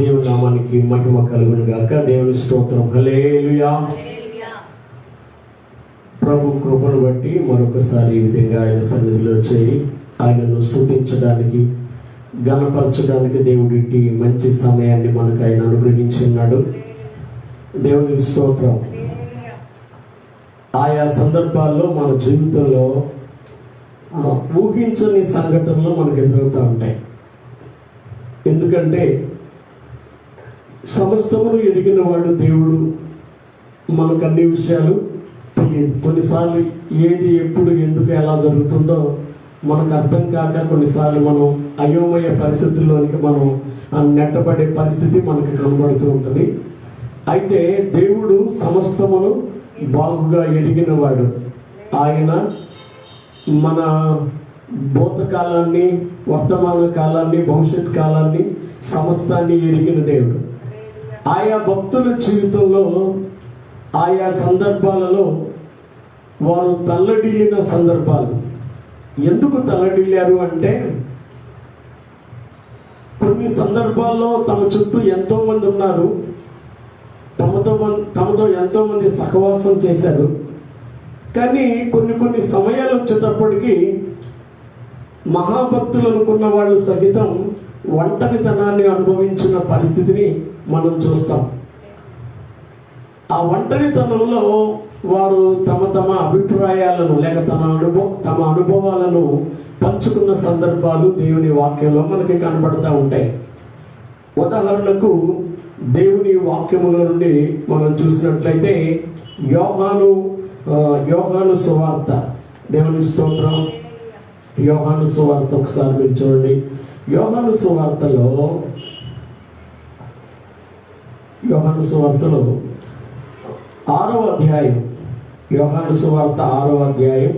దేవుని నామానికి మహిమ కలుగును గాక. దేవుని స్తోత్రం. హల్లెలూయా. ప్రభు కృపను బట్టి మరొకసారి ఈ విధంగా ఆయన సన్నిధిలో చేరి ఆయనను స్తుతించడానికి, ఘనపరచడానికి దేవుడి మంచి సమయాన్ని మనకు ఆయన అనుగ్రహించి ఉన్నాడు. దేవుని స్తోత్రం. ఆయా సందర్భాల్లో మన జీవితంలో ఊహించని సంఘటనలు మనకు ఎదురవుతూ ఉంటాయి. ఎందుకంటే సమస్తమును ఎరిగిన వాడు దేవుడు. మనకు అన్ని విషయాలు తెలియదు. కొన్నిసార్లు ఏది ఎప్పుడు ఎందుకు ఎలా జరుగుతుందో మనకు అర్థం కాక కొన్నిసార్లు మనం అయోమయ పరిస్థితుల్లోనికి మనం నెట్టబడే పరిస్థితి మనకు కనబడుతూ ఉంటుంది. అయితే దేవుడు సమస్తమును బాగుగా ఎరిగిన వాడు. ఆయన మన భూతకాలాన్ని, వర్తమాన కాలాన్ని, భవిష్యత్ కాలాన్ని, సమస్తాన్ని ఎరిగిన దేవుడు. ఆయా భక్తుల జీవితంలో ఆయా సందర్భాలలో వారు తల్లడిల్లిన సందర్భాలు. ఎందుకు తల్లడిల్లారు అంటే, కొన్ని సందర్భాల్లో తమ చుట్టూ ఎంతో మంది ఉన్నారు, తమతో ఎంతో మంది సహవాసం చేశారు. కానీ కొన్ని సమయాలు వచ్చేటప్పటికి మహాభక్తులు అనుకున్న వాళ్ళు సహితం ఒంటరితనాన్ని అనుభవించిన పరిస్థితిని మనం చూస్తాం. ఆ ఒంటరితనంలో వారు తమ అభిప్రాయాలను లేక తమ అనుభవాలను పంచుకున్న సందర్భాలు దేవుని వాక్యంలో మనకి కనబడతా ఉంటాయి. ఉదాహరణకు దేవుని వాక్యముల నుండి మనం చూసినట్లయితే యోహాను సువార్త. దేవుని స్తోత్రం. యోహాను సువార్త ఒకసారి మీరు చూడండి. యోహాను సువార్తలో 6వ అధ్యాయం, యోహాను సువార్త 6వ అధ్యాయం,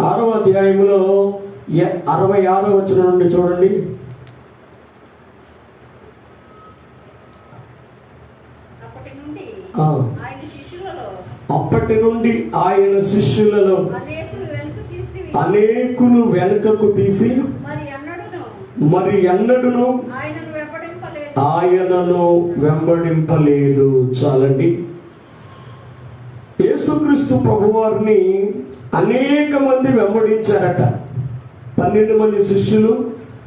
6వ అధ్యాయంలో 66వ వచనం నుండి చూడండి. అప్పటి నుండి ఆయన శిష్యులలో అనేకులు వెనుకకు తీసి మరి ఎన్నడూను ఆయనను వెంబడింపలేదు. చాలండి. యేసుక్రీస్తు ప్రభువారిని అనేక మంది వెంబడించారట. 12 మంది శిష్యులు,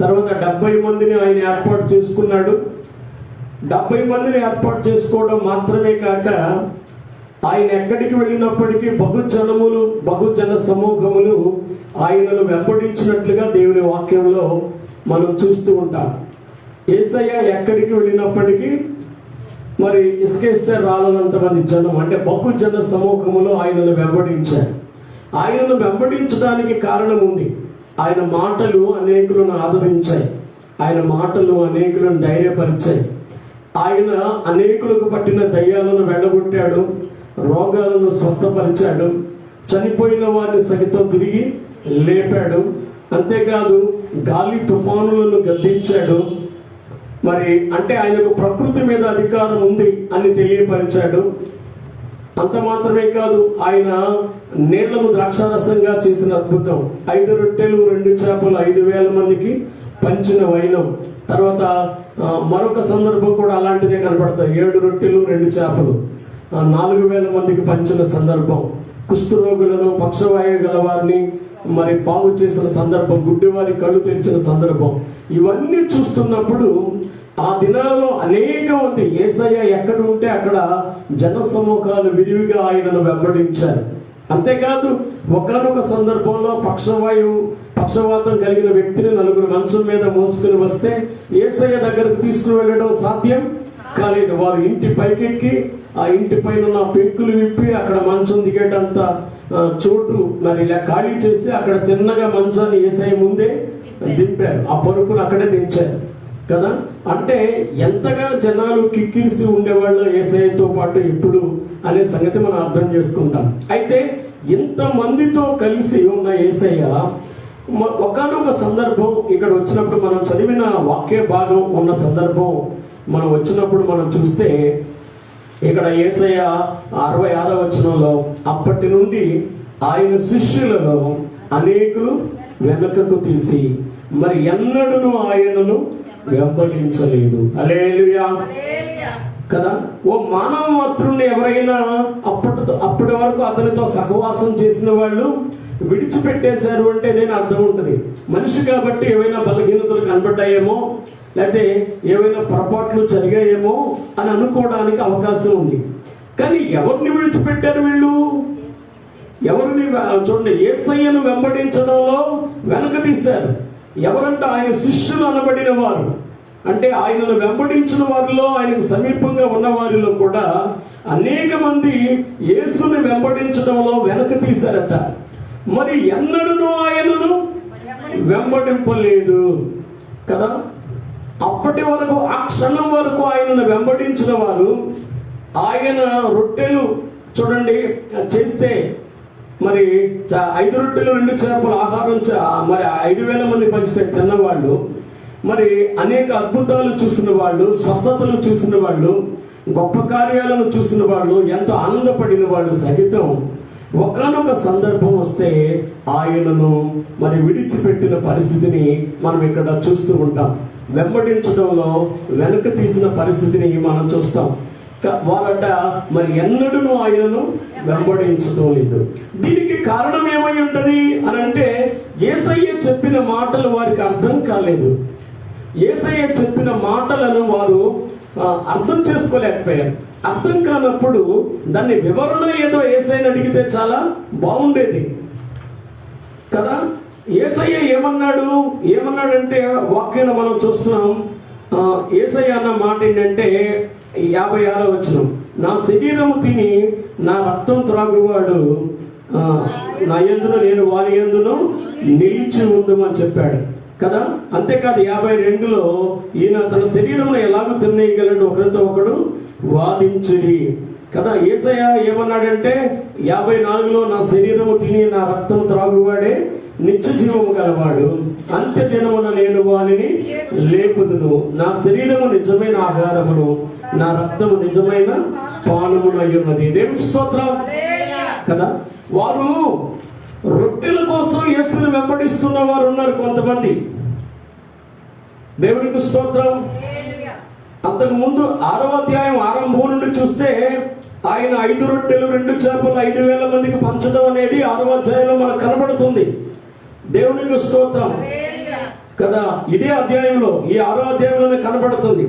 తర్వాత 70 మందిని ఆయన ఏర్పాటు చేసుకున్నాడు. 70 మందిని ఏర్పాటు చేసుకోవడం మాత్రమే కాక ఆయన ఎక్కడికి వెళ్ళినప్పటికీ బహుజన సమూహములు ఆయనను వెంబడించినట్లుగా దేవుని వాక్యంలో మనం చూస్తూ ఉంటాం. యేసయ్య ఎక్కడికి వెళ్ళినప్పటికీ మరి ఇసుకేస్తే రాలనంత మంది జనం, అంటే బహుజన సమూహములు ఆయనను వెంబడించారు. ఆయనను వెంబడించడానికి కారణం ఉంది. ఆయన మాటలు అనేకులను ఆదరించాయి. ఆయన మాటలు అనేకులను ధైర్యపరిచాయి. ఆయన అనేకులకు పట్టిన దయ్యాలను వెళ్ళగొట్టాడు, రోగాలను స్వస్థపరిచాడు, చనిపోయిన వారిని సహితం తిరిగి లేపాడు. అంతేకాదు గాలి తుఫానులను గద్దించాడు. మరి అంటే ఆయనకు ప్రకృతి మీద అధికారం ఉంది అని తెలియపరిచాడు. అంత మాత్రమే కాదు, ఆయన నీళ్లను ద్రాక్షారసంగా చేసిన అద్భుతం, 5 రొట్టెలు 2 చేపలు 5,000 మందికి పంచిన వైనం. తర్వాత మరొక సందర్భం కూడా అలాంటిదే కనబడతాయి. 7 రొట్టెలు 2 చేపలు 4,000 మందికి పంచిన సందర్భం, కుష్ఠరోగులను, పక్షవాయు గలవారిని మరి బాగు చేసిన సందర్భం, గుడ్డివారి కళ్ళు తెరిచిన సందర్భం. ఇవన్నీ చూస్తున్నప్పుడు ఆ దినాల్లో అనేక మంది యేసయ్య ఎక్కడ ఉంటే అక్కడ జన సమూహాలు విరివిగా ఆయనను వెంబడించారు. అంతేకాదు ఒకానొక సందర్భంలో పక్షవాతం కలిగిన వ్యక్తిని 4 మంచం మీద మోసుకుని వస్తే యేసయ్య దగ్గరకు తీసుకుని వెళ్ళడం సాధ్యం కాలేదు. వారు ఇంటి పైకెక్కి ఆ ఇంటి పైన ఉన్న పెంకులు విప్పి అక్కడ మంచం దిగేటంత చోటు మరి ఇలా ఖాళీ చేసి అక్కడ తిన్నగా మంచాన్ని యేసయ్య ముందే దింపారు. ఆ పరుపును అక్కడే దించారు కదా. అంటే ఎంతగా జనాలు కిక్కిరిసి ఉండేవాళ్ళు యేసయ్యతో పాటు ఇప్పుడు అనే సంగతి మనం అర్థం చేసుకుంటాం. అయితే ఇంతమందితో కలిసి ఉన్న యేసయ్య ఒకానొక సందర్భం ఇక్కడ వచ్చినప్పుడు, మనం చదివిన వాక్య భాగం ఉన్న సందర్భం మనం వచ్చినప్పుడు మనం చూస్తే ఇక్కడ యేసయ్య 66వ వచనంలో అప్పటి నుండి ఆయన శిష్యులలో అనేకులు వెనుకకు తీసి మరి ఎన్నడూను ఆయనను వెంబడించలేదు. హల్లెలూయా కదా. ఓ మానవ మాత్రుని ఎవరైనా అప్పటి వరకు అతనితో సహవాసం చేసిన వాళ్ళు విడిచిపెట్టేశారు అంటే ఏదైనా అర్థం ఉంటుంది. మనిషి కాబట్టి ఏవైనా బలహీనతలు కనబడ్డాయేమో, లేకపోతే ఏవైనా పొరపాట్లు జరిగాయేమో అని అనుకోవడానికి అవకాశం ఉంది. కానీ ఎవరిని విడిచిపెట్టారు వీళ్ళు? ఎవరిని చూడండి, యేసయ్యను వెంబడించడంలో వెనక తీశారు. ఎవరంటే ఆయన శిష్యులు అనబడిన వారు, అంటే ఆయనను వెంబడించిన వారిలో, ఆయనకు సమీపంగా ఉన్న వారిలో కూడా అనేక మంది యేసుని వెంబడించడంలో వెనక తీశారట. మరి ఎన్నడూ ఆయనను వెంబడింపలేదు కదా. అప్పటి వరకు, ఆ క్షణం వరకు ఆయనను వెంబడించిన వారు, ఆయన రొట్టెలు చూడండి చేస్తే మరి 5 రొట్టెలు 2 చేపల ఆహారం మరి 5,000 మంది పంచితే తిన్నవాళ్ళు, మరి అనేక అద్భుతాలు చూసిన వాళ్ళు, స్వస్థతలు చూసిన వాళ్ళు, గొప్ప కార్యాలను చూసిన వాళ్ళు, ఎంతో ఆనందపడిన వాళ్ళు సహితం ఒకానొక సందర్భం వస్తే ఆయనను మరి విడిచిపెట్టిన పరిస్థితిని మనం ఇక్కడ చూస్తూ ఉంటాం. వెంబడించడంలో వెనక తీసిన పరిస్థితిని మనం చూస్తాం. వారట మరి ఎన్నడూ ఆయనను వెంబడించడం లేదు. దీనికి కారణం ఏమై ఉంటది అని అంటే, యేసయ్య చెప్పిన మాటలు వారికి అర్థం కాలేదు. యేసయ్య చెప్పిన మాటలను వారు అర్థం చేసుకోలేకపోయారు. అర్థం కానప్పుడు దాన్ని వివరణ ఏదో యేసయ్యని అడిగితే చాలా బాగుండేది కదా. యేసయ్య ఏమన్నాడంటే వాక్యాన్ని మనం చూస్తున్నాం. యేసయ్య అన్న మాట ఏంటంటే 56వ వచనం, నా శరీరము తిని నా రక్తం త్రాగువాడు నా యందును నేను వారి యందును నిలిచి ఉందమని చెప్పాడు కదా. అంతేకాదు 52లో ఈయన తన శరీరమును ఎలాగో తినేయగలను ఒకరితో ఒకడు వాదించిరి కదా. యేసయ్య ఏమన్నాడంటే 54లో నా శరీరము తిని నా రక్తం త్రాగువాడే నిత్య జీవము గలవాడు, అంత్య దినమున నేను వానిని లేపుదును. నా శరీరము నిజమైన ఆహారమును, నా రక్తము నిజమైన పానమును అయ్యున్నది. దేవుని స్తోత్రం కదా. వారు రొట్టెల కోసం యేసుని వెంబడిస్తున్న వారు ఉన్నారు కొంతమంది. దేవునికి స్తోత్రం. అంతకు ముందు 6వ అధ్యాయం ఆరంభం నుండి చూస్తే ఆయన 5 రొట్టెలు 2 చేపలు 5,000 మందికి పంచడం అనేది 6వ అధ్యాయంలో మనకు కనబడుతుంది. దేవునికి స్తోత్రం కదా. ఇదే అధ్యాయంలో, ఈ 6వ అధ్యాయంలోనే కనబడుతుంది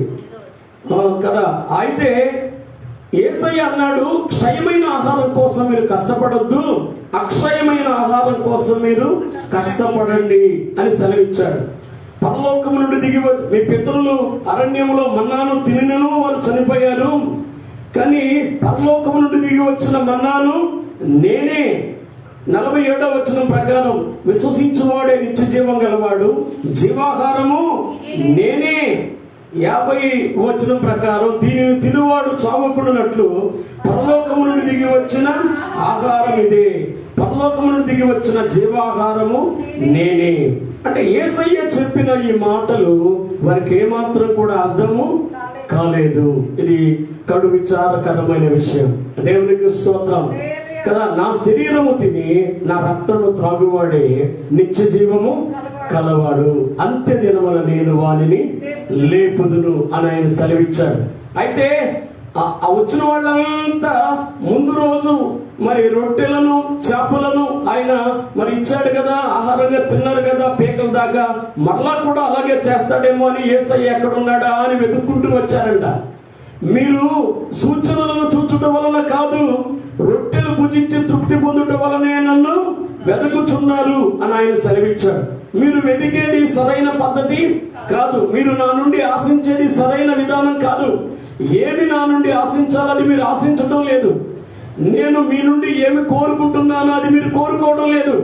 కదా. అయితే యేసయ్య అన్నాడు, క్షయమైన ఆహారం కోసం మీరు కష్టపడొద్దు, అక్షయమైన ఆహారం కోసం మీరు కష్టపడండి అని సెలవిచ్చాడు. పరలోకము నుండి దిగి మీ పితరులు అరణ్యములో మన్నాను తినినను వారు చనిపోయారు, కానీ పరలోకము నుండి దిగి వచ్చిన మన్నాను నేనే. 47వ వచనం ప్రకారం విశ్వసించువాడే నిత్య జీవం గలవాడు, జీవాహారము నేనే. 50వ వచనం ప్రకారం దీనిని తినువాడు చావకుండానట్లు పరలోకము నుండి దిగి వచ్చిన ఆహారం ఇదే, పరలోకము నుండి దిగి వచ్చిన జీవాహారము నేనే. అంటే యేసయ్య చెప్పిన ఈ మాటలు వారికి ఏమాత్రం కూడా అర్థము కాలేదు. ఇది కడు విచారకరమైన విషయం. దేవునికి స్తోత్రం కదా. నా శరీరము తిని నా రక్తము త్రాగువాడే నిత్య జీవము కలవాడు, అంత్య దినమున నేను వానిని లేపుదును అని ఆయన సెలవిచ్చాడు. అయితే ఆ వచ్చిన వాళ్ళంతా ముందు రోజు మరి రొట్టెలను చేపలను ఆయన మరి ఇచ్చాడు కదా, ఆహారంగా తిన్నారు కదా పేకల దాకా, మరలా కూడా అలాగే చేస్తాడేమో అని యేసయ్య ఎక్కడున్నాడా అని వెతుక్కుంటూ వచ్చారంట. మీరు సూచనలను చూచడం వలన కాదు, రొట్టెలు భుజించి తృప్తి పొందుట వలనే నన్ను వెతుకుచున్నారు అని ఆయన సెలవిచ్చాడు. మీరు వెతికేది సరైన పద్ధతి కాదు, మీరు నా నుండి ఆశించేది సరైన విధానం కాదు. ఏమి నా నుండి ఆశించాలో అది మీరు ఆశించడం లేదు. నేను మీ నుండి ఏమి కోరుకుంటున్నానో అది మీరు కోరుకోవడం లేదు.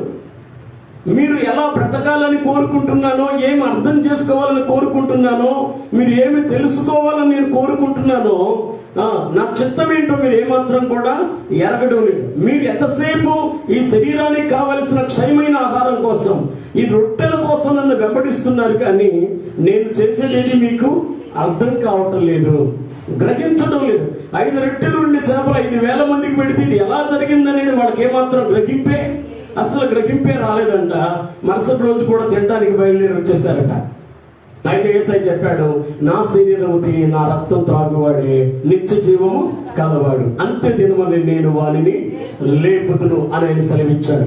మీరు ఎలా బ్రతకాలని కోరుకుంటున్నానో, ఏమి అర్థం చేసుకోవాలని కోరుకుంటున్నానో, మీరు ఏమి తెలుసుకోవాలని నేను కోరుకుంటున్నానో, నా చిత్తం ఏంటో మీరు ఏమాత్రం కూడా ఎరగడం లేదు. మీరు ఎంతసేపు ఈ శరీరానికి కావలసిన క్షయమైన ఆహారం కోసం, ఈ రొట్టెల కోసం నన్ను వెంబడిస్తున్నారు, కానీ నేను చేసేది మీకు అర్థం కావటం లేదు, గ్రహించడం లేదు. 5 రొట్టెలు 2 చేపలు 5,000 మందికి పెడితే ఇది ఎలా జరిగిందనేది వాళ్ళకి ఏమాత్రం గ్రహింపే అసలు గ్రహింపే రాలేదంట. మరుసటి రోజు కూడా తినడానికి బయలుదేరి వచ్చేసారట. అయితే యేసయ్య చెప్పాడు, నా శరీరము తిని నా రక్తం త్రాగువాడే నిత్య జీవము కలవాడు, అంత్య దినమని నేను వానిని లేపుదును అని ఆయన సెలవిచ్చాడు.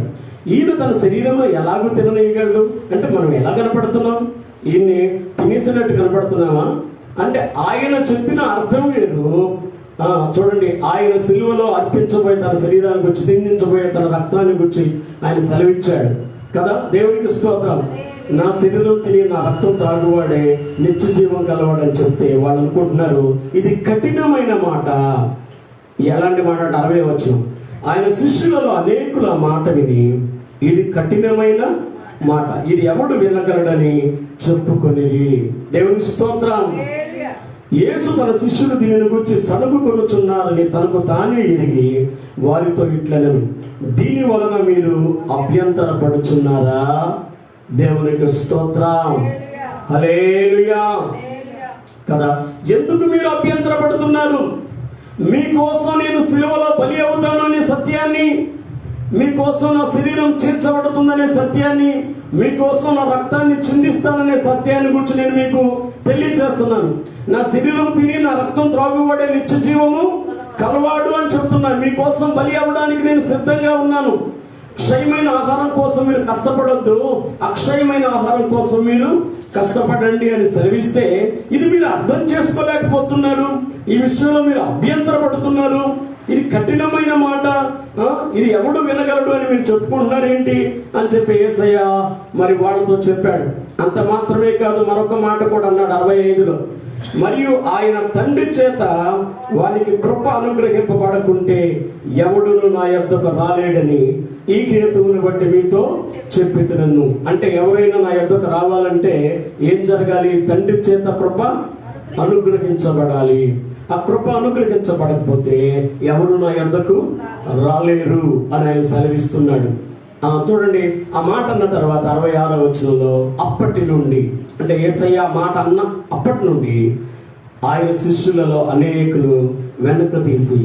ఈయన తన శరీరంలో ఎలాగో తిననీయగలడు అంటే మనం ఎలా కనపడుతున్నాం? ఈయన్ని తినేసినట్టు కనపడుతున్నామా అంటే ఆయన చెప్పిన అర్థం వేరు. చూడండి, ఆయన సిలువలో అర్పించబోయే తన శరీరానికి వచ్చి దిందించబోయే తన రక్తాన్ని గురించి ఆయన సెలవిచ్చాడు కదా. దేవునికి స్తోత్రం. నా శరీరం తిని నా రక్తం త్రాగువాడే నిత్య జీవం కలవాడని చెప్తే వాళ్ళు అనుకుంటున్నారు ఇది కఠినమైన మాట. ఎలాంటి మాట అంటే 60వ వచనం, ఆయన శిష్యులలో అనేకులు ఆ మాట విని ఇది కఠినమైన మాట, ఇది ఎవడు వినగలడని చెప్పుకొని. దేవుని స్తోత్రం. యేసు తన శిష్యులు దీనిని గురించి సణుగుకొనుచున్నారని తనకు తానే ఎరిగి వారితో ఇట్లనెను, దీని వలన మీరు అభ్యంతరపడుచున్నారా? దేవునికి స్తోత్రం. హల్లెలూయా కదా. ఎందుకు మీరు అభ్యంతరపడుతున్నారు? మీకోసం నేను సిలువలో బలి అవుతాను అనే సత్యాన్ని, మీకోసం నా శరీరం చేర్చబడుతుందనే సత్యాన్ని, మీకోసం నా రక్తాన్ని చిందిస్తాననే సత్యాన్ని గురించి నేను మీకు తెలియజేస్తున్నాను. నా శరీరం తిని నా రక్తం త్రాగువాడే నిత్య జీవము కలవాడు అని చెప్తున్నాను. మీకోసం బలి అవ్వడానికి నేను సిద్ధంగా ఉన్నాను. క్షయమైన ఆహారం కోసం మీరు కష్టపడొద్దు, అక్షయమైన ఆహారం కోసం మీరు కష్టపడండి అని సెలవిస్తే ఇది మీరు అర్థం చేసుకోలేకపోతున్నారు. ఈ విషయంలో మీరు అభ్యంతరపడుతున్నారు. ఇది కఠినమైన మాట, ఇది ఎవడు వినగలడు అని మీరు చెప్పుకుంటున్నారు ఏంటి అని చెప్పి యేసయ్య మరి వాళ్ళతో చెప్పాడు. అంత మాత్రమే కాదు, మరొక మాట కూడా అన్నాడు 65లో, మరియు ఆయన తండ్రి చేత వారికి కృప అనుగ్రహింపబడకుంటే ఎవడును నా యొద్దకు రాలేడని ఈ హేతువుని బట్టి మీతో చెప్పితునను. అంటే ఎవరైనా నా యొద్దకు రావాలంటే ఏం జరగాలి? తండ్రి చేత కృప అనుగ్రహించబడాలి. ఆ కృప అనుగ్రహించబడకపోతే ఎవరు నా యొద్దకు రాలేరు అని ఆయన సెలవిస్తున్నాడు. చూడండి, ఆ మాట అన్న తర్వాత 66వ వచనంలో, అప్పటి నుండి అంటే యేసయ్య మాట అన్న అప్పటి నుండి ఆయన శిష్యులలో అనేకులు వెనుక తీసి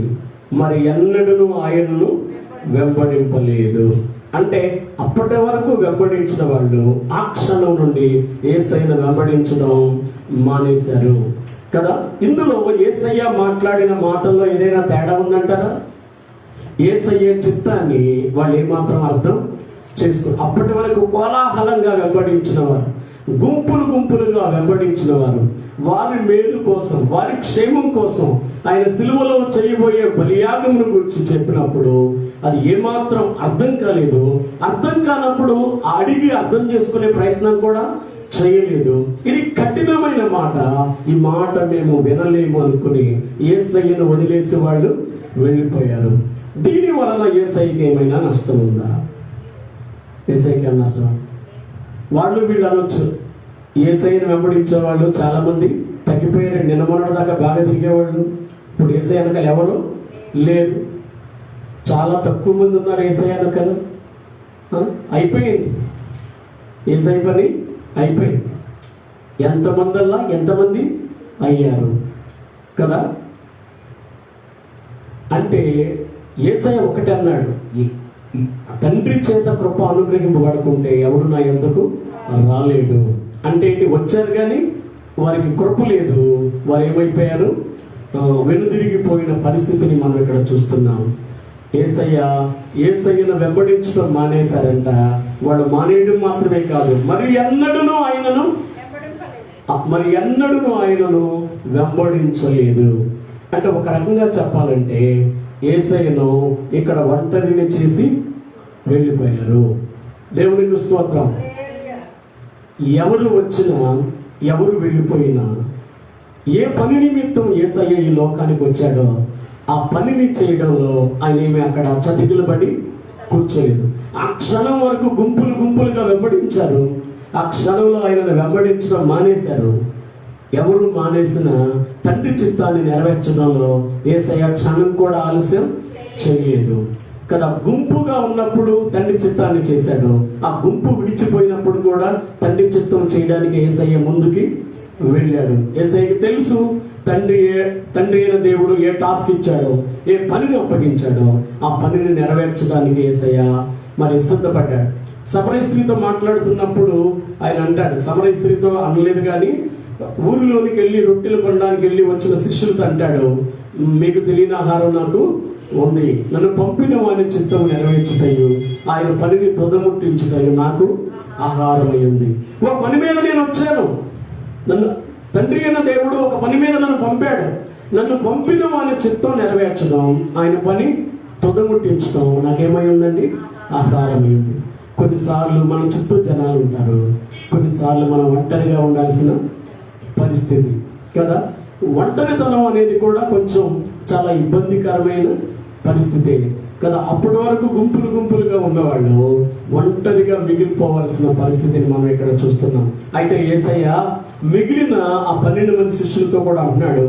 మరి ఎన్నడూ ఆయనను వెంబడింపలేదు. అంటే అప్పటి వరకు వెంబడించిన వాళ్ళు ఆ క్షణం నుండి యేసయ్యను వెంబడించడం మానేశారు కదా. ఇందులో యేసయ్య మాట్లాడిన మాటల్లో ఏదైనా తేడా ఉందంటారా? యేసయ్య చిత్తాన్ని వాళ్ళు ఏమాత్రం అర్థం చేసుకోరు. అప్పటి వరకు కోలాహలంగా వెంబడించిన వారు, గుంపులు గుంపులుగా వెంబడించిన వారు, వారి మేలు కోసం, వారి క్షేమం కోసం ఆయన సిలువలో చేయబోయే బలియాగమును గురించి చెప్పినప్పుడు అది ఏమాత్రం అర్థం కాలేదు. అర్థం కానప్పుడు అడిగి అర్థం చేసుకునే ప్రయత్నం కూడా చేయలేదు. ఇది కఠినమైన మాట, ఈ మాట మేము వినలేము అనుకుని యేసయ్యను వదిలేసి వాళ్ళు వెళ్ళిపోయారు. దీని వలన యేసయ్యకి ఏమైనా నష్టం ఉందా? యేసయ్యకి ఏమైనా నష్టం? వాళ్ళు వీళ్ళు అనొచ్చు, యేసయ్యను వెంబడించే వాళ్ళు చాలా మంది తగ్గిపోయారు. నిన్నమొన్నటి దాకా బాగా తిరిగేవాళ్ళు, ఇప్పుడు యేసయ్య వెనకాల ఎవరు లేరు. చాలా తక్కువ మంది ఉన్నారు యేసయ్య వెనకాల. అయిపోయింది, యేసయ్య పని అయిపోయింది. ఎంతమంది అయ్యారు కదా. అంటే యేసయ్య ఒకటే అన్నాడు, తండ్రి చేత కృప అనుగ్రహింపబడకుంటే ఎవడు నా యొద్దకు రాలేడు. అంటే ఏంటి? వచ్చారు కానీ వారికి కృప లేదు. వారు ఏమైపోయారు? వెనుదిరిగిపోయిన పరిస్థితిని మనం ఇక్కడ చూస్తున్నాం. యేసయ్యను వెంబడించడం మానేశారంట. వాళ్ళు మానేయడం మాత్రమే కాదు, మరి ఎన్నడూ ఆయనను వెంబడించలేదు. అంటే ఒక రకంగా చెప్పాలంటే యేసయ్యను ఇక్కడ ఒంటరిని చేసి వెళ్ళిపోయారు. దేవునికి స్తోత్రం. ఎవరు వచ్చినా, ఎవరు వెళ్ళిపోయినా, ఏ పని నిమిత్తం యేసయ్య ఈ లోకానికి వచ్చాడో ఆ పనిని చేయడంలో ఆయన ఏమి అక్కడ చతికిలు పడి కూర్చోలేదు. ఆ క్షణం వరకు గుంపులుగా వెంబడించారు. ఆ క్షణంలో ఆయనను వెంబడించడం మానేశారు. ఎవరు మానేసిన తండ్రి చిత్తాన్ని నెరవేర్చడంలో యేసయ్య క్షణం కూడా ఆలస్యం చేయలేదు కదా. గుంపుగా ఉన్నప్పుడు తండ్రి చిత్తాన్ని చేశాడు. ఆ గుంపు విడిచిపోయినప్పుడు కూడా తండ్రి చిత్తం చేయడానికి యేసయ్య ముందుకి వెళ్ళాడు. యేసయ్యకి తెలుసు తండ్రి అయిన దేవుడు ఏ టాస్క్ ఇచ్చాడో, ఏ పనిని అప్పగించాడో ఆ పనిని నెరవేర్చడానికి యేసయ్య మరి సిద్ధపడ్డాడు. సమరయ స్త్రీతో మాట్లాడుతున్నప్పుడు ఆయన అంటాడు, సమరయ స్త్రీతో అనలేదు కానీ ఊరిలోనికి వెళ్ళి రొట్టెలు కొనడానికి వెళ్ళి వచ్చిన శిష్యులతో అంటాడు, మీకు తెలియని ఆహారం నాకు ఉంది, నన్ను పంపిన వాని చిత్తం నెరవేర్చుటయు ఆయన పనిని తొదముట్టించుటయు నాకు ఆహారం అయ్యింది. ఒక పని మీద నేను వచ్చాను, నన్ను తండ్రి అయిన దేవుడు ఒక పని మీద నన్ను పంపాడు, నన్ను పంపిన వాని చిత్తం నెరవేర్చడం, ఆయన పని తొదముట్టించడం నాకేమై ఉందండి, ఆహారం అయింది. కొన్నిసార్లు మన చుట్టూ జనాలు ఉంటారు, కొన్నిసార్లు మనం ఒంటరిగా ఉండాల్సిన పరిస్థితి కదా. ఒంటరితనం అనేది కూడా కొంచెం చాలా ఇబ్బందికరమైన పరిస్థితి కదా. అప్పటి వరకు గుంపులు గుంపులుగా ఉన్నవాళ్ళు ఒంటరిగా మిగిలిపోవాల్సిన పరిస్థితిని మనం ఇక్కడ చూస్తున్నాం. అయితే యేసయ్య మిగిలిన ఆ 12 మంది శిష్యులతో కూడా అంటున్నాడు,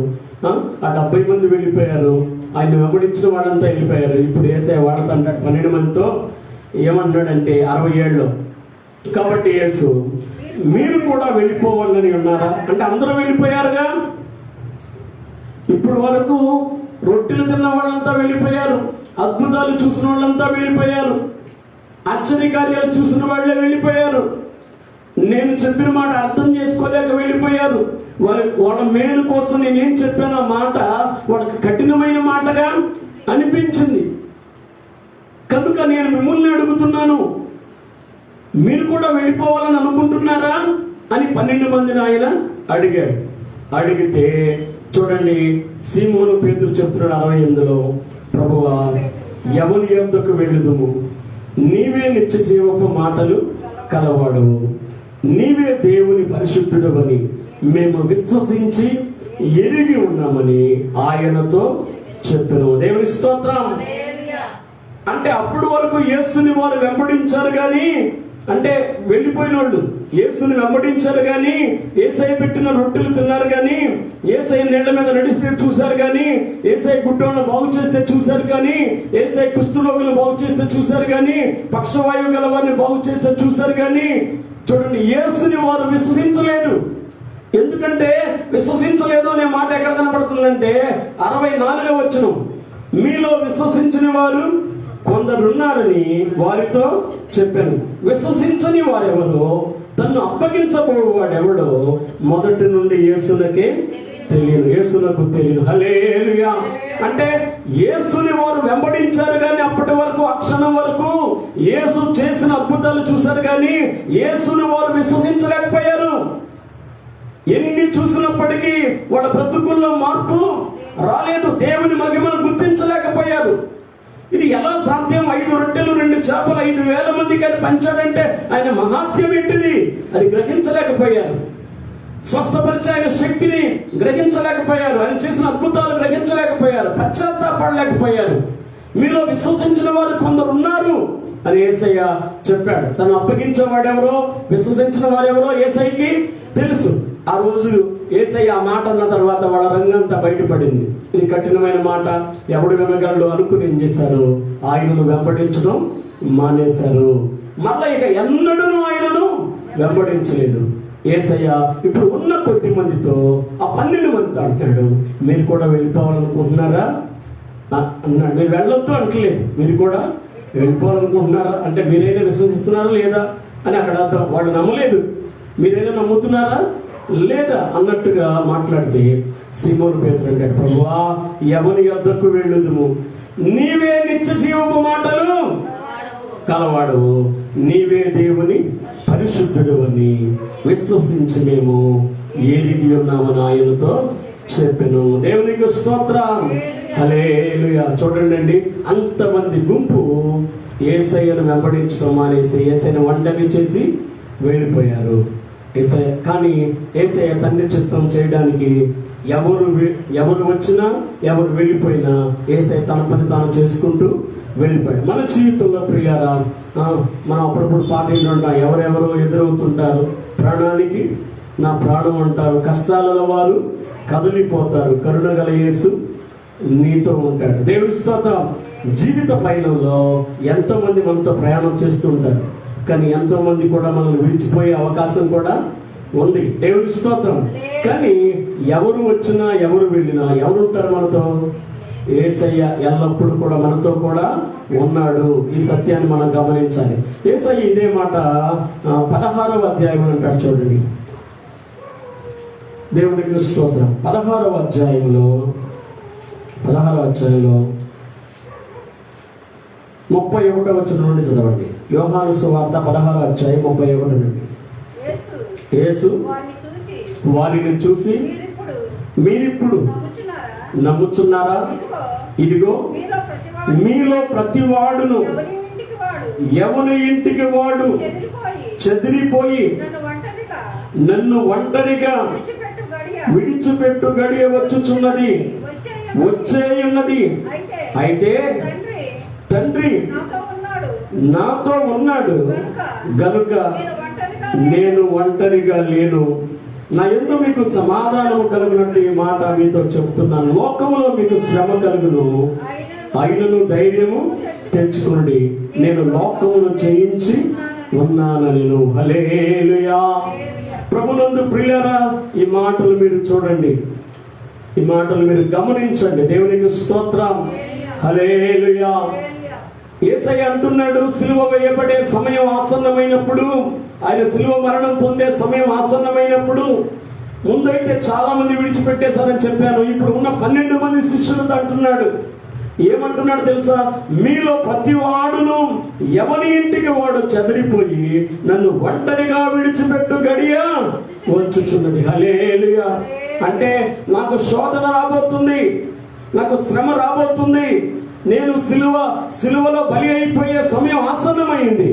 ఆ 70 మంది వెళ్ళిపోయారు, ఆయన వెంబడించిన వాళ్ళంతా వెళ్ళిపోయారు. ఇప్పుడు యేసయ్య వాళ్ళతో అంటాడు 12 మందితో ఏమన్నాడంటే 67లో, కాబట్టి యేసు మీరు కూడా వెళ్ళిపోవాలని ఉన్నారా అంటే అందరూ వెళ్ళిపోయారుగా. ఇప్పుడు వరకు రొట్టెలు తిన్న వాళ్ళంతా వెళ్ళిపోయారు, అద్భుతాలు చూసిన వాళ్ళంతా వెళ్ళిపోయారు, ఆశ్చర్యకార్యాలు చూసిన వాళ్ళే వెళ్ళిపోయారు, నేను చెప్పిన మాట అర్థం చేసుకోలేక వెళ్ళిపోయారు. వాళ్ళ మేలు కోసం నేనేం చెప్పాను ఆ మాట వాళ్ళకి కఠినమైన మాటగా అనిపించింది. కనుక నేను మిమ్మల్ని అడుగుతున్నాను, మీరు కూడా వెళ్ళిపోవాలని అనుకుంటున్నారా అని 12 మందిని ఆయన అడిగాడు. అడిగితే చూడండి, సీమోను పేతురు చెప్తున్నాడు 68లో, ప్రభువా ఎవరి యొద్దకు వెళ్ళుదుము, నీవే నిత్య జీవపు మాటలు కలవాడువు, నీవే దేవుని పరిశుద్ధుడవని మేము విశ్వసించి ఎరిగి ఉన్నామని ఆయనతో చెప్పెను. దేవుని స్తోత్రం. అంటే అప్పటి వరకు యేసుని వారు వెంబడించారు కానీ, అంటే వెళ్ళిపోయిన వాళ్ళు యేసుని వెంబడించారు కానీ, యేసయ్య పెట్టిన రొట్టెలు తిన్నారు కానీ, యేసయ్య నీళ్ల మీద నడిస్తే చూశారు కానీ, యేసయ్య గుడ్డోళ్ళను బాగు చేస్తే చూశారు కానీ, యేసయ్య కుష్ఠరోగులను బాగు చేస్తే చూశారు కానీ, పక్షవాయువు గల వారిని బాగు చేస్తే చూశారు కానీ, చూడండి యేసుని వారు విశ్వసించలేదు. ఎందుకంటే విశ్వసించలేదు అనే మాట ఎక్కడ కనపడుతుందంటే 64వ వచనం, మీలో విశ్వసించిన వారు కొందరున్నారని వారితో చెప్పాను. విశ్వసించని వారెవరో, తన్ను అప్పగించబోవాడెవడో మొదటి నుండి యేసునకే తెలియదు, యేసునకు తెలియదు. హల్లెలూయా. అంటే యేసుని వారు వెంబడించారు కానీ అప్పటి వరకు, అక్షణం వరకు యేసు చేసిన అద్భుతాలు చూశారు కానీ యేసుని వారు విశ్వసించలేకపోయారు. ఎన్ని చూసినప్పటికీ వాళ్ళ బ్రతుకుల్లో మార్పు రాలేదు, దేవుని మహిమను గుర్తించలేకపోయారు. ఇది ఎలా సాధ్యం? 5 రొట్టెలు 2 చేపలు 5,000 మందికి అని పంచాడంటే ఆయన మహాత్యం ఏంటిది అది గ్రహించలేకపోయారు. స్వస్థపరిచే ఆయన శక్తిని గ్రహించలేకపోయారు, ఆయన చేసిన అద్భుతాలు గ్రహించలేకపోయారు, పశ్చాత్తాపడలేకపోయారు. మీలో విశ్వసించిన వారు కొందరు ఉన్నారు అని యేసయ్య చెప్పాడు. తను అప్పగించేవాడెవరో, విశ్వసించిన వారెవరో యేసయ్యకి తెలుసు. ఆ రోజు యేసయ్య ఆ మాట అన్న తర్వాత వాళ్ళ రంగంతా బయటపడింది. ఇది కఠినమైన మాట, ఎవడు వినగలడు అనుకుని ఏం చేశారు, ఆయనను వెంబడించడం మానేశారు. మళ్ళా ఇక ఎన్నడూ ఆయనను వెంబడించలేదు. యేసయ్య ఇప్పుడు ఉన్న కొద్ది మందితో, ఆ 12 మందితో అంటాడు, మీరు కూడా వెళ్ళిపోవాలనుకుంటున్నారా అన్నాడు. మీరు వెళ్ళొద్దు అంటలేదు, మీరు కూడా వెళ్ళిపోవాలనుకుంటున్నారా అంటే మీరైనా విశ్వసిస్తున్నారా లేదా అని అక్కడ అర్థం. వాళ్ళు నమ్మలేదు, మీరైనా నమ్ముతున్నారా లేదా అన్నట్టుగా మాట్లాడితే సీమోను పేతురు అంటాడు, ప్రభువా ఎవని యొద్దకు వెళ్ళుదుము, నీవే నిత్య జీవపు మాటలు కలవాడవు, నీవే దేవుని పరిశుద్ధుడు అని విశ్వసించి మేము ఎరిగి ఉన్నామని ఆయనతో చెప్పెను. దేవునికి స్తోత్రం. హల్లెలూయా. చూడండి అండి, అంతమంది గుంపు యేసయ్యను వెంబడించడం మానేసి యేసయ్యను ఒంటరి చేసి వెళ్ళిపోయారు. కానీ యేసయ్య తండ్రి చిత్తం చేయడానికి ఎవరు వచ్చినా ఎవరు వెళ్ళిపోయినా యేసయ్య తన పని తాను చేసుకుంటూ వెళ్ళిపోయాడు. మన జీవితంలో ప్రియారా, మనం అప్పుడప్పుడు పాటలు ఉంటాం, ఎవరెవరో ఎదురవుతుంటారు, ప్రాణానికి నా ప్రాణం అంటారు, కష్టాలలో వారు కదిలిపోతారు, కరుణగల యేసు నీతో ఉంటాడు. దేవుని స్తోత్రం. జీవిత పయనంలో ఎంతో మంది మనతో ప్రయాణం చేస్తూ ఉంటారు, కానీ ఎంతో మంది కూడా మనల్ని విడిచిపోయే అవకాశం కూడా ఉంది. దేవుని స్తోత్రం. కానీ ఎవరు వచ్చినా ఎవరు వెళ్ళినా ఎవరు ఉంటారు మనతో? యేసయ్య ఎల్లప్పుడూ కూడా మనతో కూడా ఉన్నాడు. ఈ సత్యాన్ని మనం గమనించాలి. యేసయ్య ఇదే మాట 16వ అధ్యాయం అంటాడు చూడండి. దేవునికి స్తోత్రం. 16వ అధ్యాయంలో 31వ వచనం నుండి చదవండి. యోహాను సువార్త 16వ అధ్యాయం 31 నుండి. యేసు వారిని చూసి మీరిప్పుడు నమ్ముచున్నారా? ఇదిగో మీలో ప్రతివాడును ఎవని ఇంటికి వాడు చెదిరిపోయి నన్ను ఒంటరిగా విడిచిపెట్టు గడియ వచ్చుచున్నది, వచ్చేయున్నది. అయితే తండ్రి నాతో ఉన్నాడు గనుక నేను ఒంటరిగా లేను. నా యందు మీకు సమాధానము కలుగునట్టు ఈ మాట మీతో చెప్తున్నాను. లోకములో మీకు శ్రమ కలుగును, అయినను ధైర్యము తెచ్చుకోండి, నేను లోకమును జయించి ఉన్నానెను. హల్లెలూయా. ప్రభునందు ప్రియులారా, ఈ మాటలు మీరు చూడండి, ఈ మాటలు మీరు గమనించండి. దేవునికి స్తోత్రం. హల్లెలూయా. యేసయ్య అంటున్నాడు, సిలువ వేయబడే సమయం ఆసన్నమైనప్పుడు, ఆయన సిలువ మరణం పొందే సమయం ఆసన్నమైనప్పుడు, ముందైతే చాలా మంది విడిచిపెట్టేశారని చెప్పాను. ఇప్పుడు ఉన్న 12 మంది శిష్యులతో అంటున్నాడు. ఏమంటున్నాడు తెలుసా? మీలో ప్రతి వాడును ఎవని ఇంటికి వాడు చెదిరిపోయి నన్ను ఒంటరిగా విడిచిపెట్టు గడియ వచ్చుచున్నది. హల్లెలూయా. అంటే నాకు శోధన రాబోతుంది, నాకు శ్రమ రాబోతుంది, నేను సిలువలో బలి అయిపోయే సమయం ఆసన్నమైంది.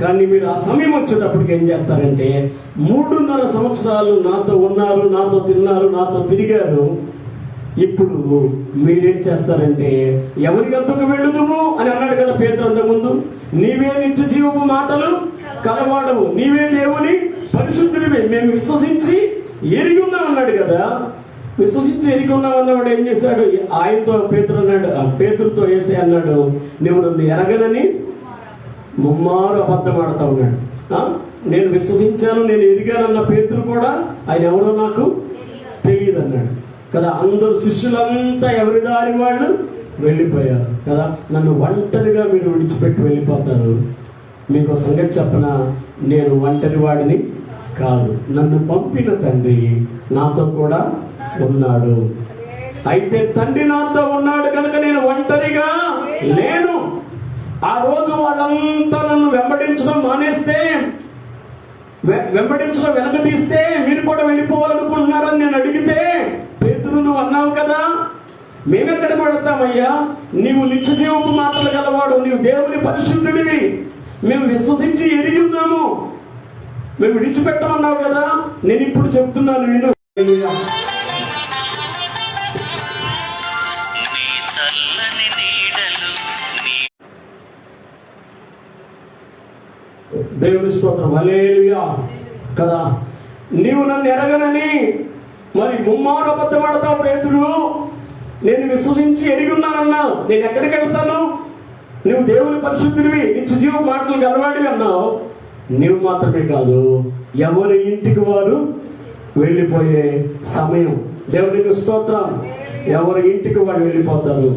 కానీ మీరు ఆ సమయం వచ్చేటప్పటికి ఏం చేస్తారంటే, 3.5 సంవత్సరాలు నాతో ఉన్నారు, నాతో తిన్నారు, నాతో తిరిగారు. ఇప్పుడు మీరేం చేస్తారంటే, ఎవరి వద్దకు వెళ్ళుదుము అని అన్నాడు కదా పేతురు అంతకు ముందు. నీవే నిత్య జీవపు మాటలు కలవాడవు, నీవే దేవుని పరిశుద్ధుడివే, మేము విశ్వసించి ఎరిగి ఉన్నాం అన్నాడు కదా. విశ్వసించి ఎరిగి ఉన్నాం అన్నవాడు ఏం చేశాడు? ఆయనతో పేతురు అన్నాడు, పేతురుతో యేసయ్య అన్నాడు, నువ్వు నన్ను ఎరగనని ముమ్మారు అబద్ధం ఆడుతా ఉన్నాడు. నేను విశ్వసించాను, నేను ఎరిగానన్న పేతురు కూడా ఆయన ఎవరో నాకు తెలియదు అన్నాడు కదా. అందరు శిష్యులంతా ఎవరి దారి వాళ్ళు వెళ్ళిపోయారు కదా. నన్ను ఒంటరిగా మీరు విడిచిపెట్టి వెళ్ళిపోతారు. మీకు సంగతి చెప్పనా, నేను ఒంటరి వాడిని కాదు, నన్ను పంపిన తండ్రి నాతో కూడా ఉన్నాడు. అయితే తండ్రి నాతో ఉన్నాడు కనుక నేను ఒంటరిగా లేను. ఆ రోజు వాళ్ళంతా నన్ను వెంబడించడం మానేస్తే, వెంబడించడం వెనకదీస్తే మీరు కూడా వెళ్ళిపోవాలనుకుంటున్నారని నేను అడిగితే, పేతురు నువ్వు అన్నావు కదా, మేమెక్కడికి వెళ్తామయ్యా, నీవు నిత్య జీవపు మాటలు గలవాడు, నీవు దేవుని పరిశుద్ధుడివి, మేము విశ్వసించి ఎరిగి ఉన్నాము, మేము విడిచిపెట్టమన్నావు కదా. నేను ఇప్పుడు చెప్తున్నాను విను. దేవుని స్తోత్రం. హల్లెలూయా కదా. నీవు నన్ను ఎరగనని మరి ముమ్మారు అబద్ధం ఆడతావు పేతురు. నేను విశ్వసించి ఎరిగి ఉన్నానన్నావు, నేను ఎక్కడికి వెళ్తాను? నువ్వు దేవుని పరిశుద్ధుడివి, నిత్య జీవ మాటలు గలవాడివి అన్నావు. నీవు మాత్రమే కాదు, ఎవరి ఇంటికి వారు వెళ్ళిపోయే సమయం. దేవునికి స్తోత్రం. ఎవరి ఇంటికి వారు వెళ్ళిపోతారు.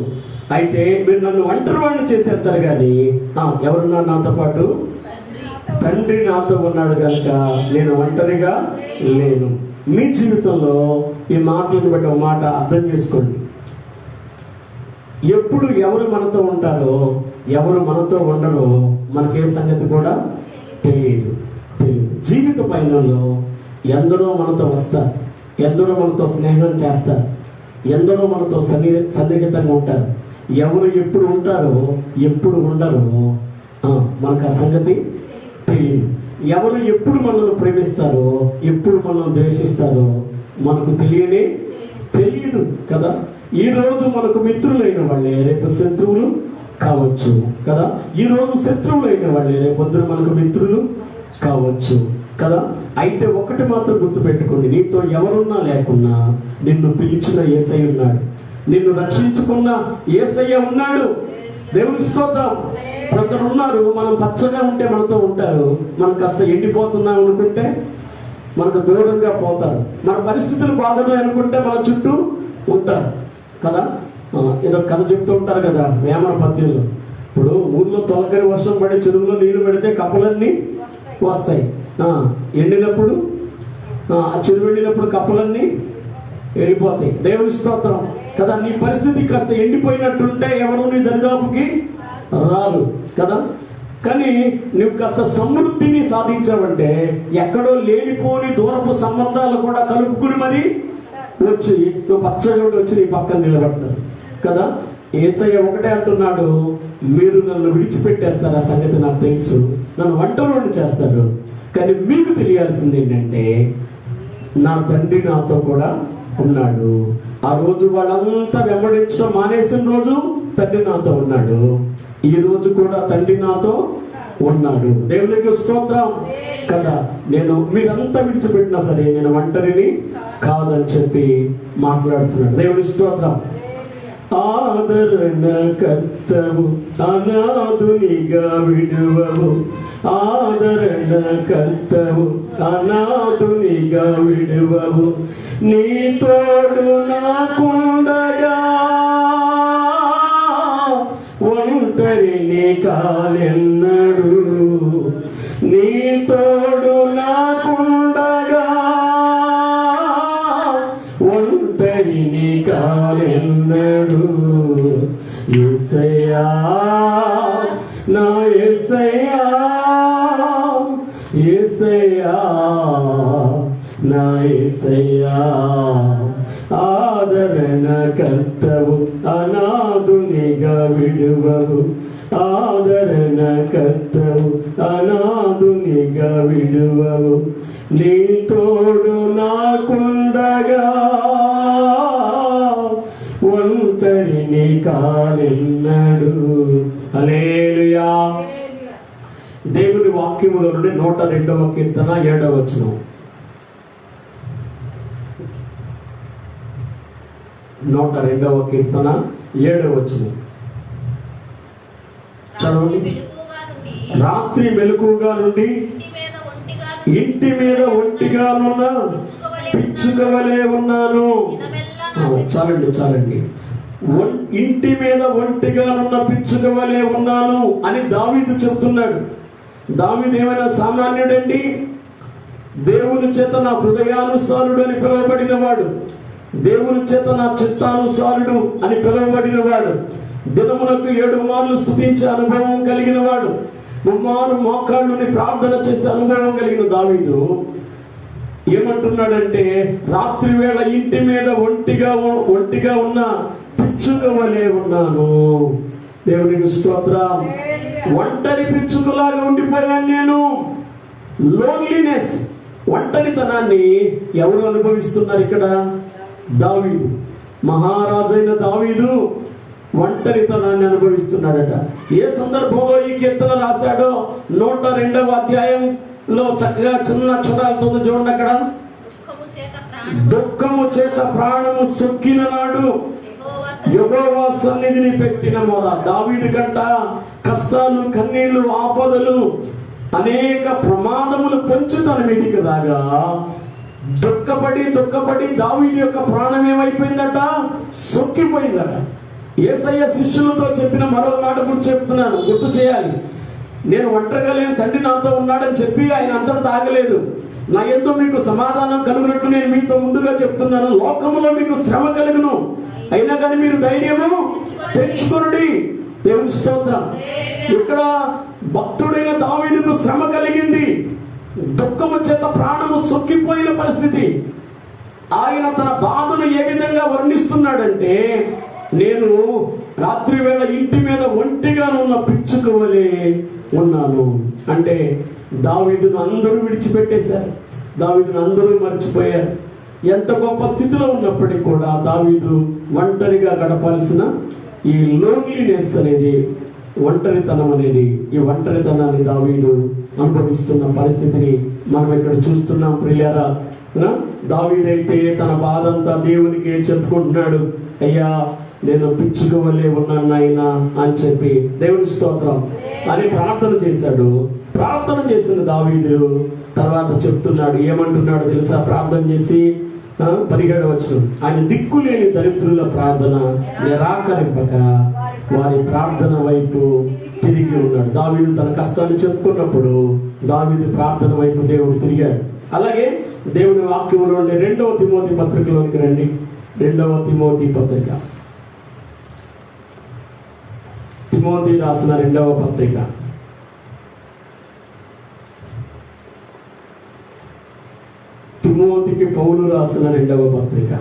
అయితే మీరు నన్ను ఒంటరి వాడిని చేసేస్తారు, కానీ ఎవరున్నా నాతో పాటు తండ్రి నాతో ఉన్నాడు కనుక నేను ఒంటరిగా లేను. మీ జీవితంలో ఈ మాటలను బట్టి ఒక మాట అర్థం చేసుకోండి. ఎప్పుడు ఎవరు మనతో ఉంటారో, ఎవరు మనతో ఉండరో మనకే సంగతి కూడా తెలియదు. జీవిత పయనంలో ఎందరో మనతో వస్తారు, ఎందరో మనతో స్నేహం చేస్తారు, ఎందరో మనతో సన్నిహితంగా ఉంటారు. ఎవరు ఎప్పుడు ఉంటారో ఎప్పుడు ఉండరో మనకు ఆ సంగతి తెలియదు. ఎవరు ఎప్పుడు మనల్ని ప్రేమిస్తారో ఎప్పుడు మనల్ని ద్వేషిస్తారో మనకు తెలియదు కదా. ఈ రోజు మనకు మిత్రులైన వాళ్ళే రేపు శత్రువులు కావచ్చు కదా. ఈ రోజు శత్రువులైన వాళ్ళే రేపొద్దున మనకు మిత్రులు కావచ్చు కదా. అయితే ఒకటి మాత్రం గుర్తుపెట్టుకోండి, నీతో ఎవరున్నా లేకున్నా నిన్ను పిలిచిన యేసయ్య ఉన్నాడు, నిన్ను రక్షించుకున్న యేసయ్య ఉన్నాడు. దేవుని స్తోత్రం. కొందరు ఉన్నారు, మనం పచ్చగా ఉంటే మనతో ఉంటారు, మనం కాస్త ఎండిపోతున్నాం అనుకుంటే మనకు దూరంగా పోతారు, మన పరిస్థితులు బాగున్నాయి అనుకుంటే మన చుట్టూ ఉంటారు కదా. ఏదో కథ చెప్తూ ఉంటారు కదా వేమన పద్యంలో. ఇప్పుడు ఊర్లో తొలకరి వర్షం పడి చెరువులో నీళ్లు పెడితే కప్పలన్నీ వస్తాయి. ఎండినప్పుడు చెరువు వెళ్ళినప్పుడు కప్పలన్నీ వెళ్ళిపోతాయి. దేవుని స్తోత్రం కదా. నీ పరిస్థితి కాస్త ఎండిపోయినట్టుంటే ఎవరు నీ దరిదాపుకి రారు కదా. కానీ నువ్వు కాస్త సమృద్ధిని సాధించావంటే ఎక్కడో లేనిపోని దూరపు సంబంధాలు కూడా కలుపుకుని మరి వచ్చి నువ్వు పచ్చగా వచ్చి నీ పక్కన నిలబడతారు కదా. యేసయ్య ఒకటే అంటున్నాడు, మీరు నన్ను విడిచిపెట్టేస్తారు, ఆ సంగతి నాకు తెలుసు, నన్ను వంటలోని చేస్తారు. కానీ మీకు తెలియాల్సింది ఏంటంటే నా తండ్రి నాతో కూడా ఉన్నాడు. ఆ రోజు వాళ్ళంతా వెంబడించడం మానేసిన రోజు తండ్రి నాతో ఉన్నాడు. ఈ రోజు కూడా తండ్రి నాతో ఉన్నాడు. దేవునికి స్తోత్రం కదా. నేను మీరంతా విడిచిపెట్టినా సరే నేను ఒంటరిని కాదని చెప్పి మాట్లాడుతున్నాడు. దేవుని స్తోత్రం. ఆదరణ కర్తవు అనాథునిగా విడువవు, ఆదరణ కర్తవు అనాథునిగా విడువవు, నీ తోడు నాకుండగా ఒంటరిని కాలెన్నడు, నీ తోడు నాకుండగా ఒంటరిని కాలెన్నడు. యేసయ్యా నా యేసయ్యా, యేసయ్యా నా యేసయ్యా, ఆదరణ కర్తవు అనాథునిగా విడువవు, ఆదరణ కర్తవు అనాథునిగా విడువవు, నీ తోడు నాకుండగా ఒంటరిని కాలెన్నడు. హల్లెలూయా. దేవుని వాక్యములో నుండి 102వ కీర్తన 7వ వచనం. 102వ కీర్తన 7వ వచనం చదవండి. రాత్రి మెలకుగా నుండి ఇంటి మీద ఒంటిగానున్న పిచ్చుక వలె ఉన్నాను. చాలండి చాలండి. ఇంటి మీద ఒంటిగానున్న పిచ్చుక వలె ఉన్నాను అని దావీదు చెప్తున్నాడు. దావీదు ఏమైనా సామాన్యుడండి? దేవుని చేత నా హృదయానుసారుడు అని పిలువబడిన వాడు, దేవుని చేత నా చిత్తానుసారుడు అని పిలువబడిన వాడు, దినములకు 7 మార్లు స్తుతించే అనుభవం కలిగిన వాడు, 3 మారు మోకాళ్ళుని ప్రార్థన చేసే అనుభవం కలిగిన దావీదు ఏమంటున్నాడంటే, రాత్రి వేళ ఇంటి మీద ఒంటిగా ఉన్న పిచ్చుక వలె ఉన్నాను. దేవునికి స్తోత్రం. ఒంటరి పిచ్చుకలాగా ఉండిపోయాను నేను. లోన్లీనెస్, ఒంటరితనాన్ని ఎవరు అనుభవిస్తున్నారు ఇక్కడ? దావీదు, మహారాజైన దావీదు ఒంటరితనాన్ని అనుభవిస్తున్నాడట. ఏ సందర్భంలో ఈ కీర్తన రాశాడో 102వ అధ్యాయంలో చక్కగా చిన్న అక్షరాలతో చూడండి. అక్కడ దుఃఖము చేత ప్రాణము సొక్కిన నాడు యెహోవా సన్నిధిని పెట్టిన మొర. దావీదు కంట కష్టాలు, కన్నీళ్లు, ఆపదలు, అనేక ప్రమాదములు పొంచి తన మీదికి రాగా దుఃఖపడి దావీదు యొక్క ప్రాణం ఏమైపోయిందట? సొక్కిపోయిందట. యేసయ్య శిష్యులతో చెప్పిన మరో మాట గుర్తు చేయాలి. నేను ఒంటరిగా లేని తండ్రి నాతో ఉన్నాడని చెప్పి ఆయన అంతటా ఆగలేదు. నా యందు మీకు సమాధానం కలుగునట్టు నేను మీతో ముందుగా చెప్తున్నాను. లోకములో మీకు శ్రమ కలుగును, అయినా కానీ మీరు ధైర్యము తెచ్చుకొనుడి. దేవుని స్తోత్రం. ఇక్కడ భక్తుడైన దావీదుకు శ్రమ కలిగింది, దుఃఖము చేత ప్రాణము సొక్కిపోయిన పరిస్థితి. ఆయన తన బాధను ఏ విధంగా వర్ణిస్తున్నాడంటే, నేను రాత్రి వేళ ఇంటి మీద ఒంటిగా ఉన్న పిచ్చుక వలె ఉన్నాను. అంటే దావీదును అందరూ విడిచిపెట్టేశారు, దావీదును అందరూ మర్చిపోయారు. ఎంత గొప్ప స్థితిలో ఉన్నప్పటికీ కూడా దావీదు ఒంటరిగా గడపాల్సిన ఈ లోన్లీనెస్ అనేది, ఒంటరితనం అనేది, ఈ ఒంటరితనాన్ని దావీదు అనుభవిస్తున్న పరిస్థితిని మనం ఇక్కడ చూస్తున్నాం. ప్రియులారా, దావీదైతే తన బాధంతా దేవునికి చెప్పుకుంటున్నాడు. అయ్యా, నేను పిచ్చుక వలె ఉన్నాను నాయనా అని చెప్పి దేవుని స్తోత్రం అని ప్రార్థన చేశాడు. ప్రార్థన చేసిన దావీదు తర్వాత చెప్తున్నాడు, ఏమంటున్నాడు తెలుసా? ప్రార్థన చేసి 17 వచనం, ఆయన దిక్కులేని దరిద్రుల ప్రార్థన నిరాకరింపక వారి ప్రార్థన వైపు తిరిగి ఉన్నాడు. దావీదు తన కష్టాన్ని చెప్పుకున్నప్పుడు దావీదు ప్రార్థన వైపు దేవుడు తిరిగాడు. అలాగే దేవుని వాక్యంలో ఉండే 2వ తిమోతి పత్రికలోనికి రండి. 2వ తిమోతి పత్రిక, తిమోతి రాసిన 2వ పత్రిక, తిమోతికి పౌలు రాసిన 2వ పత్రిక,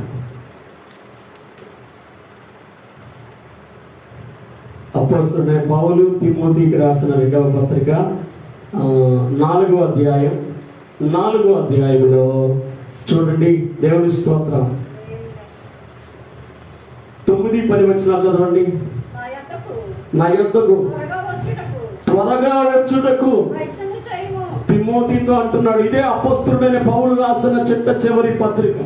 అపోస్తలుడైన పౌలు తిమోతికి రాసిన 2వ పత్రిక 4వ అధ్యాయం, 4వ అధ్యాయంలో చూడండి. దేవుని స్తోత్రం. 9-10 వచనాలు చదవండి. నా యొద్దకు త్వరగా వచ్చుటకు తిమోతితో అంటున్నాడు. ఇదే అపోస్తలుడైన పౌలు రాసిన చివరి పత్రిక.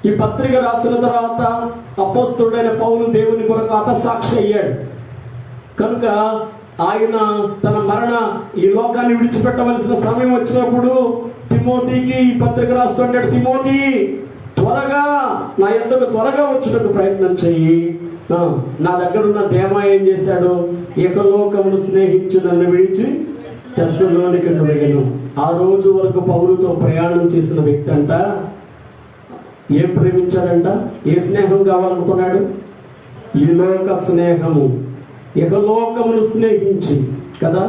ఈ పత్రిక రాసిన తర్వాత అపోస్తలుడైన పౌలు దేవుని కొరకు హతసాక్షి అయ్యాడు కనుక ఆయన తన ఈ లోకాన్ని విడిచిపెట్టవలసిన సమయం వచ్చినప్పుడు తిమోతికి ఈ పత్రిక రాస్తుంటాడు. తిమోతి, త్వరగా నా యొద్దకు త్వరగా వచ్చుటకు ప్రయత్నం చెయ్యి. నా దగ్గర ఉన్న దేమా ఏం చేశాడు? ఏకలోకమును స్నేహించి నన్ను విడిచి తెస్సలోనికకు వెళ్ళను. ఆ రోజు వరకు పౌలుతో ప్రయాణం చేసిన వ్యక్తి అంట ఏం ప్రేమించాడంట? ఏ స్నేహం కావాలనుకున్నాడు? ఈ లోక స్నేహము, ఏకలోకమును స్నేహించి కదా.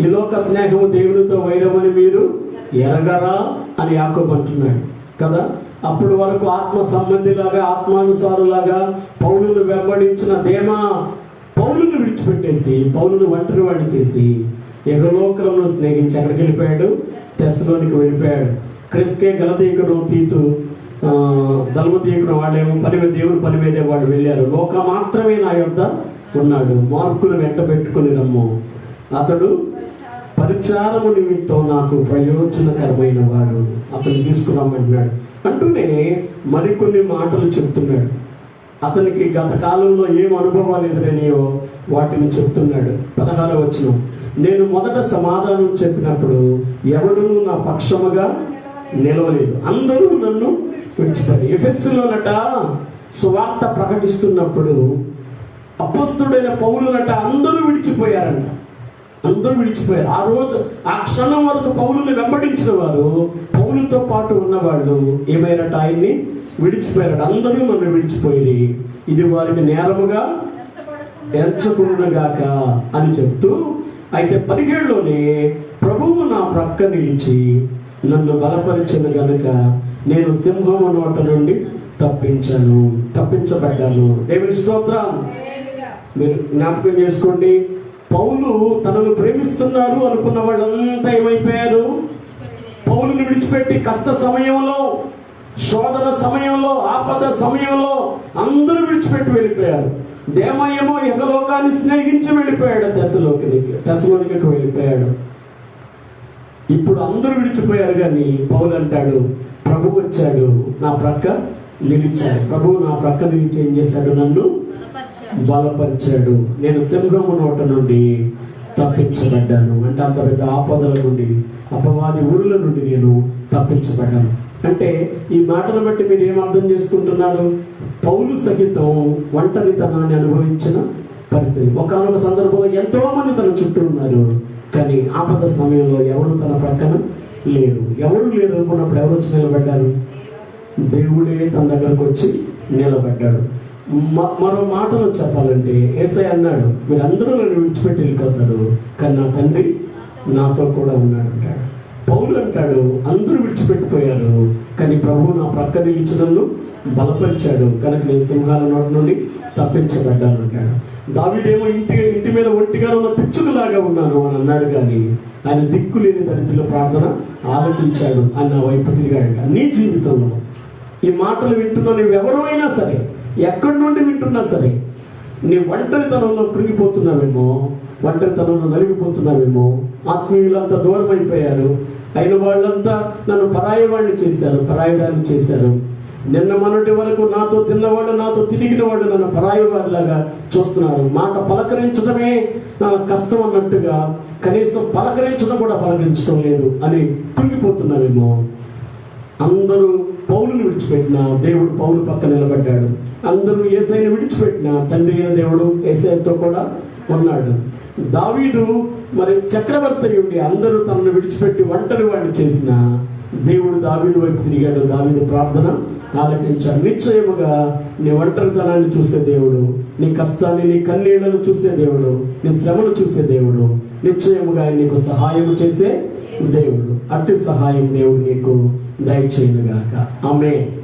ఈ లోక స్నేహము దేవునితో వైరమని మీరు ఎరగరా అని యాకోబు అంటున్నాడు కదా. అప్పటి వరకు ఆత్మ సంబంధిలాగా ఆత్మానుసారులాగా పౌలును వెంబడించిన దేమా పౌలును విడిచిపెట్టేసి పౌలును ఒంటరి వాడిని చేసి ఏకలోకమును స్నేహించి ఎక్కడికి వెళ్ళిపోయాడు? తెస్సలోనికి వెళ్ళిపోయాడు. క్రిస్కే, గలతీయును, తీతు, దళమతీయును వాళ్ళేమో దేవుని పని మీదే వాళ్ళు వెళ్ళారు. లోక మాత్రమే నా యొద్ద ఉన్నాడు, మార్కును వెంట పెట్టుకుని రమ్ము, అతడు పరిచారము నిమిత్తం నాకు ప్రయోజనకరమైన వాడు, అతను తీసుకురమ్మంటున్నాడు. అంటూనే మరికొన్ని మాటలు చెప్తున్నాడు. అతనికి గత కాలంలో ఏం అనుభవాలు ఎదురైనాయో వాటిని చెప్తున్నాడు. 16వ వచనం, నేను మొదట సమాధానం చెప్పినప్పుడు ఎవడూ నా పక్షముగా నిలవలేదు, అందరూ నన్ను విడిచిపోయారు. ఎఫెస్సులోనట సువార్త ప్రకటిస్తున్నప్పుడు అపోస్తలుడైన పౌలునట అందరూ విడిచిపోయారంట. అందరూ విడిచిపోయారు. ఆ రోజు ఆ క్షణం వరకు పౌలుని వెంబడించిన వారు, పౌలుతో పాటు ఉన్నవాళ్ళు ఏమైనట? ఆయన్ని విడిచిపోయారట. అందరూ నన్ను విడిచిపోయి ఇది వారికి నేరముగా ఎంచకుండాగాక అని చెప్తూ, అయితే 17లోనే ప్రభువు నా ప్రక్క నిలిచి నన్ను బలపరిచిన గనుక నేను సింహము నోట నుండి తప్పించబడ్డాను. దేవుని స్తోత్రం. మీరు జ్ఞాపకం చేసుకోండి, పౌలు తనను ప్రేమిస్తున్నారు అనుకున్న వాళ్ళంతా ఏమైపోయారు? పౌలుని విడిచిపెట్టి కష్ట సమయంలో, శోధన సమయంలో, ఆపద సమయంలో అందరూ విడిచిపెట్టి వెళ్ళిపోయారు. దేమయేమో ఏకలోకాన్ని స్నేహించి వెళ్ళిపోయాడు, తెస్సలోనికకు వెళ్ళిపోయాడు. ఇప్పుడు అందరూ విడిచిపోయారు కానీ పౌలు అంటాడు, ప్రభు వచ్చాడు, నా ప్రక్క నిలిచాడు. ప్రభువు నా ప్రక్క నిలిచి ఏం చేశాడు? నన్ను బలపరిచాడు. నేను సింహము నోట నుండి తప్పించబడ్డాను. అంటే అంత పెద్ద ఆపదల నుండి, అపవాది ఊరుల నుండి నేను తప్పించబడ్డాను. అంటే ఈ మాటను బట్టి మీరు ఏం అర్థం చేసుకుంటున్నారు? పౌలు సహితం ఒంటరితనాన్ని అనుభవించిన పరిస్థితి. ఒకనొక సందర్భంలో ఎంతో మంది తన చుట్టూ ఉన్నారు, కానీ ఆపద సమయంలో ఎవరు తన ప్రక్కన లేరు. ఎవరు లేరు అనుకున్నప్పుడు ఎవరు వచ్చి నిలబడ్డారు? దేవుడే తన దగ్గరకు వచ్చి నిలబడ్డాడు. మరో మాటలో చెప్పాలంటే యేసయ్య అన్నాడు, మీరు అందరూ నన్ను విడిచిపెట్టి వెళ్ళిపోతారు, కానీ నా తండ్రి నాతో కూడా ఉన్నాడు అంటాడు. పౌలు అంటాడు, అందరూ విడిచిపెట్టిపోయారు కానీ ప్రభువు నా ప్రక్క నిలిచి నన్ను బలపరిచాడు కనుక నేను సింహాల నోటి నుండి తప్పించబడ్డాను అంటాడు. దావీదేమో ఇంటి మీద ఒంటిగా ఉన్న పిచ్చుకలాగా ఉన్నాను అని అన్నాడు, కానీ ఆయన దిక్కు లేని దరిద్రుల ప్రార్థన ఆలకించాడు అన్న వైపు తిరిగాడంట. నీ జీవితంలో ఈ మాటలు వింటున్నా నువ్వెవరైనా సరే, ఎక్కడి నుండి వింటున్నా సరే, నీ ఒంటరితనంలో కృంగిపోతున్నావేమో, ఒంటరితనంలో నలిగిపోతున్నావేమో, ఆత్మీయులంతా దూరం అయిపోయారు, అయిన వాళ్ళంతా నన్ను పరాయవాడిని చేశారు, పరాయవాడిని చేశారు. నిన్న మొన్నటి వరకు నాతో తిన్నవాళ్ళు, నాతో తిరిగిన వాళ్ళు నన్ను పరాయవాడిలాగా చూస్తున్నారు. మాట పలకరించడమే కష్టం అన్నట్టుగా, కనీసం పలకరించడం కూడా పలకరించడం లేదు అని కృంగిపోతున్నావేమో. అందరూ పౌలుని విడిచిపెట్టినా దేవుడు పౌలు పక్క నిలబడ్డాడు. అందరూ యేసయ్యను విడిచిపెట్టినా తండ్రి అయిన దేవుడు యేసయ్యతో కూడా ఉన్నాడు. దావీదు మరి చక్రవర్తి అయి ఉండి అందరూ తనను విడిచిపెట్టి ఒంటరి వాడిని చేసిన దేవుడు దావీదు వైపు తిరిగాడు. దావీదు ప్రార్థన ఆలకించాడు. నిశ్చయముగా నీ ఒంటరితనాన్ని చూసే దేవుడు, నీ కష్టాన్ని, నీ కన్నీళ్లను చూసే దేవుడు, నీ శ్రమను చూసే దేవుడు, నిశ్చయముగా నీకు సహాయం చేసే దేవుడు. అట్టి సహాయం దేవుడు నీకు దయచేయునుగాక. ఆమేన్.